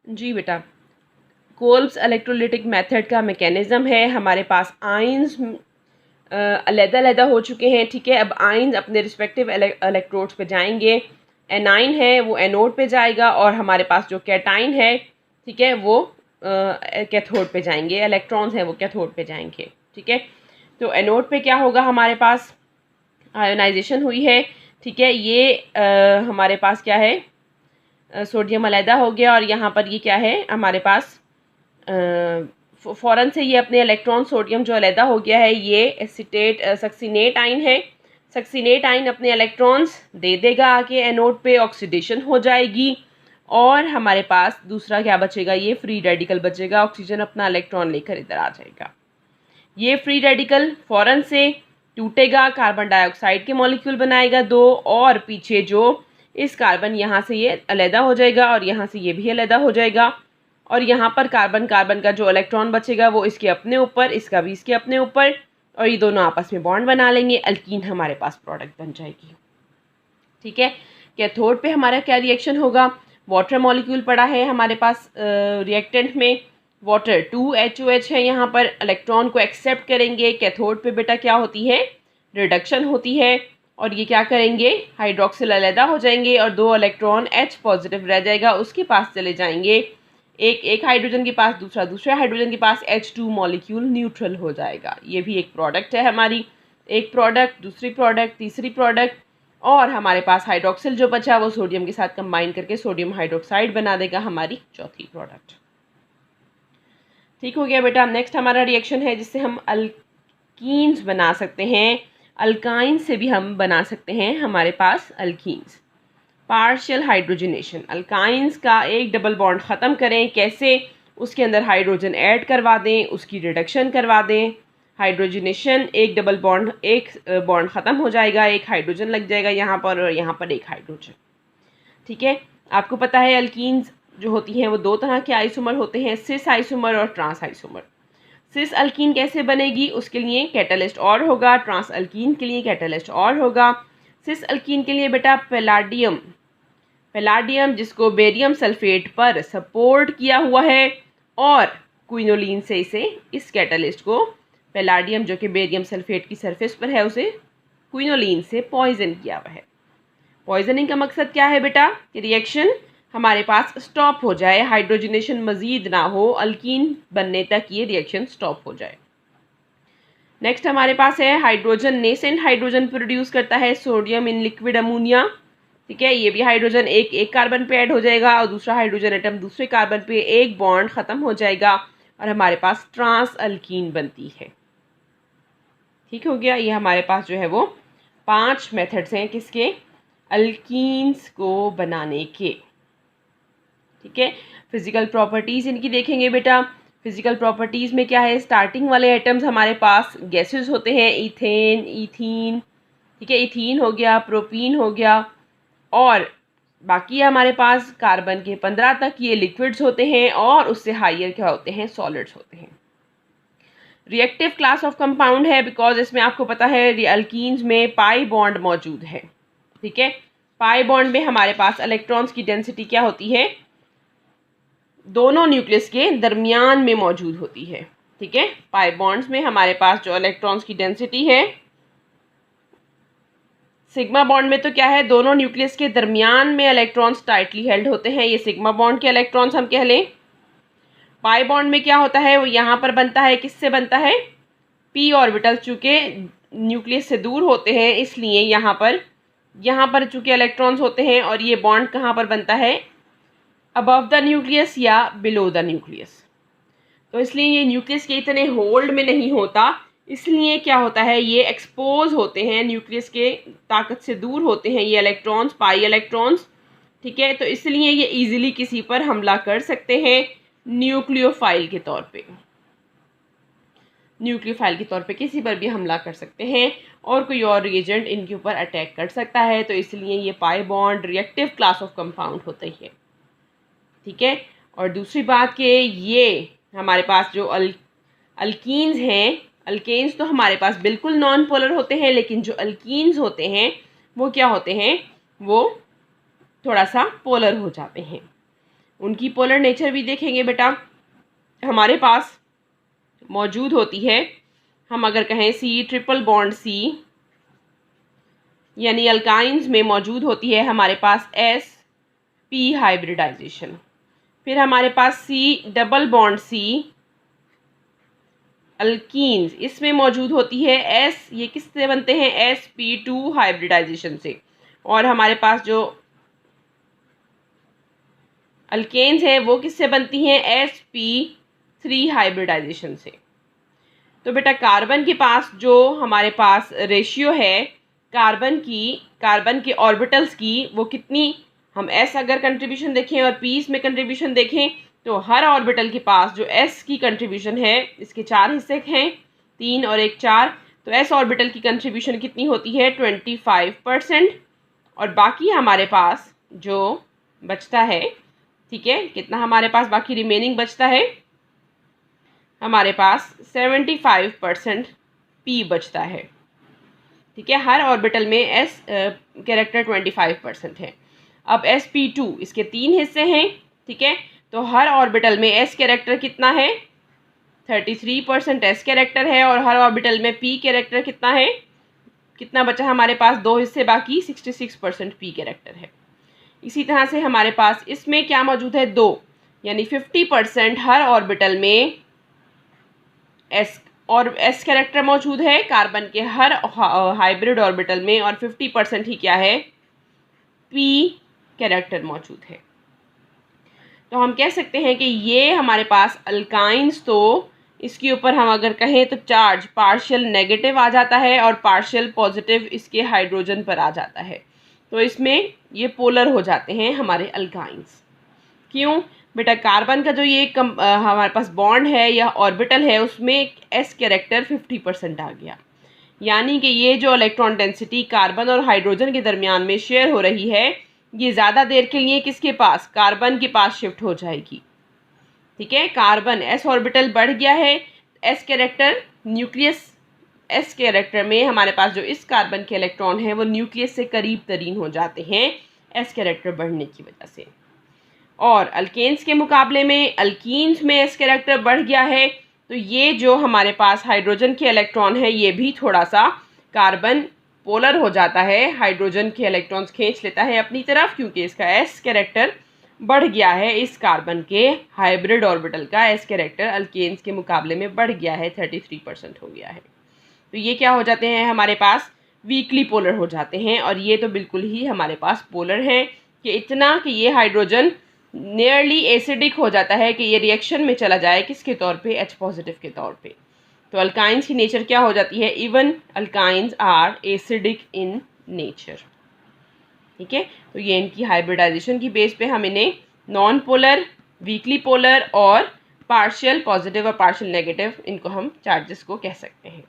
जी बेटा, Kolbe's electrolytic method का mechanism है, हमारे पास आयंस अलग-अलग हो चुके हैं, ठीक है। अब आयंस अपने रिस्पेक्टिव इलेक्ट्रोड्स पे जाएंगे। एनाइन है वो एनोड पे जाएगा और हमारे पास जो कैटाइन है, ठीक है, वो कैथोड पे जाएंगे। इलेक्ट्रॉन्स हैं वो कैथोड पे जाएंगे, ठीक है। तो एनोड पे क्या होगा, हमारे पास आयोनाइजेशन हुई है, ठीक है। ये हमारे पास क्या है, सोडियम अलहदा हो गया और यहाँ पर ये क्या है हमारे पास फ़ौरन से ये अपने इलेक्ट्रॉन सोडियम जो अलहदा हो गया है, ये एसिटेट सक्सीनेट आइन है। सक्सीनेट आइन अपने इलेक्ट्रॉन्स दे देगा आके एनोड पे, ऑक्सीडेशन हो जाएगी और हमारे पास दूसरा क्या बचेगा, ये फ्री रेडिकल बचेगा। ऑक्सीजन अपना इलेक्ट्रॉन लेकर इधर आ जाएगा। ये फ्री रेडिकल फ़ौरन से टूटेगा, कार्बन डाइऑक्साइड के मॉलिक्यूल बनाएगा 2 और पीछे जो इस कार्बन यहाँ से ये अलहदा हो जाएगा और यहाँ से ये भी अलहदा हो जाएगा और यहाँ पर कार्बन कार्बन का जो इलेक्ट्रॉन बचेगा वो इसके अपने ऊपर, इसका भी इसके अपने ऊपर, और ये दोनों आपस में बॉन्ड बना लेंगे। अल्कीन हमारे पास प्रोडक्ट बन जाएगी, ठीक है। कैथोड पे हमारा क्या रिएक्शन होगा, वाटर मॉलिक्यूल पड़ा है हमारे पास रिएक्टेंट में, वाटर 2HOH है, यहाँ पर इलेक्ट्रॉन को एक्सेप्ट करेंगे। कैथोड पे बेटा क्या होती है, रिडक्शन होती है और ये क्या करेंगे, हाइड्रोक्सिल अलहदा हो जाएंगे और 2 इलेक्ट्रॉन H पॉजिटिव रह जाएगा, उसके पास चले जाएंगे। एक हाइड्रोजन के पास, दूसरे हाइड्रोजन के पास H2 मॉलिक्यूल न्यूट्रल हो जाएगा। ये भी एक प्रोडक्ट है हमारी, एक प्रोडक्ट, दूसरी प्रोडक्ट, तीसरी प्रोडक्ट, और हमारे पास हाइड्रोक्सिल जो बचा वो सोडियम के साथ कंबाइन करके सोडियम हाइड्रोक्साइड बना देगा हमारी चौथी प्रोडक्ट। ठीक हो गया बेटा। नेक्स्ट हमारा रिएक्शन है जिससे हम अल्कीन्स बना सकते हैं, अल्काइंस से भी हम बना सकते हैं हमारे पास अल्कीन्स। पार्शियल हाइड्रोजनेशन, अल्काइंस का एक डबल बॉन्ड ख़त्म करें, कैसे, उसके अंदर हाइड्रोजन ऐड करवा दें, उसकी रिडक्शन करवा दें। हाइड्रोजनेशन, एक डबल बॉन्ड, एक बॉन्ड ख़त्म हो जाएगा, एक हाइड्रोजन लग जाएगा यहाँ पर और यहाँ पर एक हाइड्रोजन, ठीक है। आपको पता है अल्कीन्स जो होती हैं वो 2 तरह के आइसोमर होते हैं, सिस आइसोमर और ट्रांस आइसोमर। सिस अल्कीन कैसे बनेगी, उसके लिए कैटालिस्ट और होगा, ट्रांस अल्कीन के लिए कैटालिस्ट और होगा। सिस अल्कीन के लिए बेटा पैलाडियम, जिसको बेरियम सल्फेट पर सपोर्ट किया हुआ है और क्विनोलिन से इस कैटालिस्ट को, पैलाडियम जो कि बेरियम सल्फेट की सरफेस पर है, उसे क्विनोलिन से पॉइजन किया हुआ है। पॉइजनिंग का मकसद क्या है बेटा, कि रिएक्शन हमारे पास स्टॉप हो जाए, हाइड्रोजनेशन मजीद ना हो, अल्कीन बनने तक ये रिएक्शन स्टॉप हो जाए। नेक्स्ट हमारे पास है हाइड्रोजन, नेसेंट हाइड्रोजन प्रोड्यूस करता है सोडियम इन लिक्विड अमोनिया, ठीक है। ये भी हाइड्रोजन एक कार्बन पे ऐड हो जाएगा और दूसरा हाइड्रोजन एटम दूसरे कार्बन पे, एक बॉन्ड ख़त्म हो जाएगा और हमारे पास ट्रांस अल्कीन बनती है। ठीक हो गया। ये हमारे पास जो है वो 5 मेथड्स हैं किसके, अल्कीन्स को बनाने के, ठीक है। फिजिकल प्रॉपर्टीज़ इनकी देखेंगे बेटा। फिजिकल प्रॉपर्टीज़ में क्या है, स्टार्टिंग वाले एटम्स हमारे पास गैसेस होते हैं, इथेन, ईथीन, ठीक है। इथीन हो गया, प्रोपीन हो गया और बाकी हमारे पास कार्बन के 15 तक ये लिक्विड्स होते हैं और उससे हाइयर क्या होते हैं, सॉलिड्स होते हैं। रिएक्टिव क्लास ऑफ कंपाउंड है बिकॉज इसमें आपको पता है अल्कीन्स में पाई बॉन्ड मौजूद है, ठीक है। पाई बॉन्ड में हमारे पास इलेक्ट्रॉन्स की डेंसिटी क्या होती है, दोनों न्यूक्लियस के दरमियान में मौजूद होती है, ठीक है। पाई बॉन्ड्स में हमारे पास जो इलेक्ट्रॉन्स की डेंसिटी है, सिग्मा बॉन्ड में तो क्या है, दोनों न्यूक्लियस के दरमियान में इलेक्ट्रॉन्स टाइटली हेल्ड होते हैं, ये सिग्मा बॉन्ड के इलेक्ट्रॉन्स हम कह लें। पाई बॉन्ड में क्या होता है, वो यहाँ पर बनता है, किससे बनता है, पी ऑर्बिटल, चूँकि न्यूक्लियस से दूर होते हैं इसलिए यहाँ पर चूँकि इलेक्ट्रॉन्स होते हैं और ये बॉन्ड कहाँ पर बनता है, अबव द न्यूक्लियस या बिलो द न्यूक्लियस। तो इसलिए ये न्यूक्लियस के इतने होल्ड में नहीं होता, इसलिए क्या होता है, ये एक्सपोज होते हैं, न्यूक्लियस के ताकत से दूर होते हैं ये इलेक्ट्रॉन्स, पाई इलेक्ट्रॉन्स, ठीक है। तो इसलिए ये इजीली किसी पर हमला कर सकते हैं न्यूक्लियोफाइल के तौर पे, किसी पर भी हमला कर सकते हैं और कोई और रिएजेंट इनके ऊपर अटैक कर सकता है। तो इसलिए ये pi bond reactive class of compound होते हैं, ठीक है। और दूसरी बात कि ये हमारे पास जो अल्कीन्स हैं, अल्केन्स तो हमारे पास बिल्कुल नॉन पोलर होते हैं, लेकिन जो अल्कीन्स होते हैं वो क्या होते हैं, वो थोड़ा सा पोलर हो जाते हैं। उनकी पोलर नेचर भी देखेंगे बेटा। हमारे पास मौजूद होती है, हम अगर कहें सी ट्रिपल बॉन्ड सी, यानी अल्काइंस में मौजूद होती है हमारे पास एस पी हाइब्रिडाइजेशन। फिर हमारे पास C double bond C alkenes, इसमें मौजूद होती है एस, ये किससे बनते हैं, sp2 हाइब्रिडाइजेशन से। और हमारे पास जो अल्केन्स है वो किससे बनती हैं, sp3 हाइब्रिडाइजेशन से। तो बेटा कार्बन के पास जो हमारे पास रेशियो है कार्बन के ऑर्बिटल्स की, वो कितनी, हम s अगर कंट्रीब्यूशन देखें और p इसमें कंट्रीब्यूशन देखें, तो हर ऑर्बिटल के पास जो s की कंट्रीब्यूशन है, इसके 4 हिस्से हैं, 3 और 1 4, तो s ऑर्बिटल की कंट्रीब्यूशन कितनी होती है, 25%। और बाकी हमारे पास जो बचता है, ठीक है, कितना हमारे पास बाकी रिमेनिंग बचता है, हमारे पास 75% p बचता है। ठीक है, हर ऑर्बिटल में s कैरेक्टर 25% है। अब sp2 इसके 3 हिस्से हैं, ठीक है, तो हर ऑर्बिटल में s कैरेक्टर कितना है, 33% s कैरेक्टर है, और हर ऑर्बिटल में p कैरेक्टर कितना है, कितना बचा हमारे पास, 2 हिस्से बाकी, 66% p कैरेक्टर है। इसी तरह से हमारे पास इसमें क्या मौजूद है, 2, यानी 50% हर ऑर्बिटल में s कैरेक्टर मौजूद है कार्बन के हर हाइब्रिड ऑर्बिटल में, और 50% ही क्या है, p कैरेक्टर मौजूद है। तो हम कह सकते हैं कि ये हमारे पास अल्काइंस, तो इसके ऊपर हम अगर कहें तो चार्ज पार्शियल नेगेटिव आ जाता है और पार्शियल पॉजिटिव इसके हाइड्रोजन पर आ जाता है। तो इसमें ये पोलर हो जाते हैं हमारे अल्काइंस। क्यों बेटा, कार्बन का जो ये हमारे पास बॉन्ड है या ऑर्बिटल है, उसमें s कैरेक्टर 50% आ गया, यानी कि ये जो इलेक्ट्रॉन डेंसिटी कार्बन और हाइड्रोजन के दरमियान में शेयर हो रही है, ये ज़्यादा देर के लिए किसके पास, कार्बन के पास शिफ्ट हो जाएगी। ठीक है, कार्बन s ऑर्बिटल बढ़ गया है, s character nucleus, s character में हमारे पास जो इस कार्बन के इलेक्ट्रॉन है वो न्यूक्लियस से करीब तरीन हो जाते हैं s कैरेक्टर बढ़ने की वजह से। और अल्केन्स के मुकाबले में अल्कीन्स में s कैरेक्टर बढ़ गया है, तो ये जो हमारे पास हाइड्रोजन के इलेक्ट्रॉन है ये भी थोड़ा सा कार्बन पोलर हो जाता है, हाइड्रोजन के इलेक्ट्रॉन्स खींच लेता है अपनी तरफ, क्योंकि इसका s कैरेक्टर बढ़ गया है। इस कार्बन के हाइब्रिड ऑर्बिटल का s कैरेक्टर अल्केन्स के मुकाबले में बढ़ गया है, 33% हो गया है। तो ये क्या हो जाते हैं, हमारे पास वीकली पोलर हो जाते हैं, और ये तो बिल्कुल ही हमारे पास पोलर हैं कि इतना कि ये हाइड्रोजन नियरली एसिडिक हो जाता है कि ये रिएक्शन में चला जाए किसके तौर पे, H पॉजिटिव के तौर पे। तो अल्काइंस की नेचर क्या हो जाती है, even alkynes are acidic in nature. ठीक है, तो ये इनकी हाइब्रिडाइजेशन की बेस पे हम इन्हें नॉन पोलर, वीकली पोलर और पार्शियल पॉजिटिव और पार्शियल नेगेटिव, इनको हम चार्जेस को कह सकते हैं।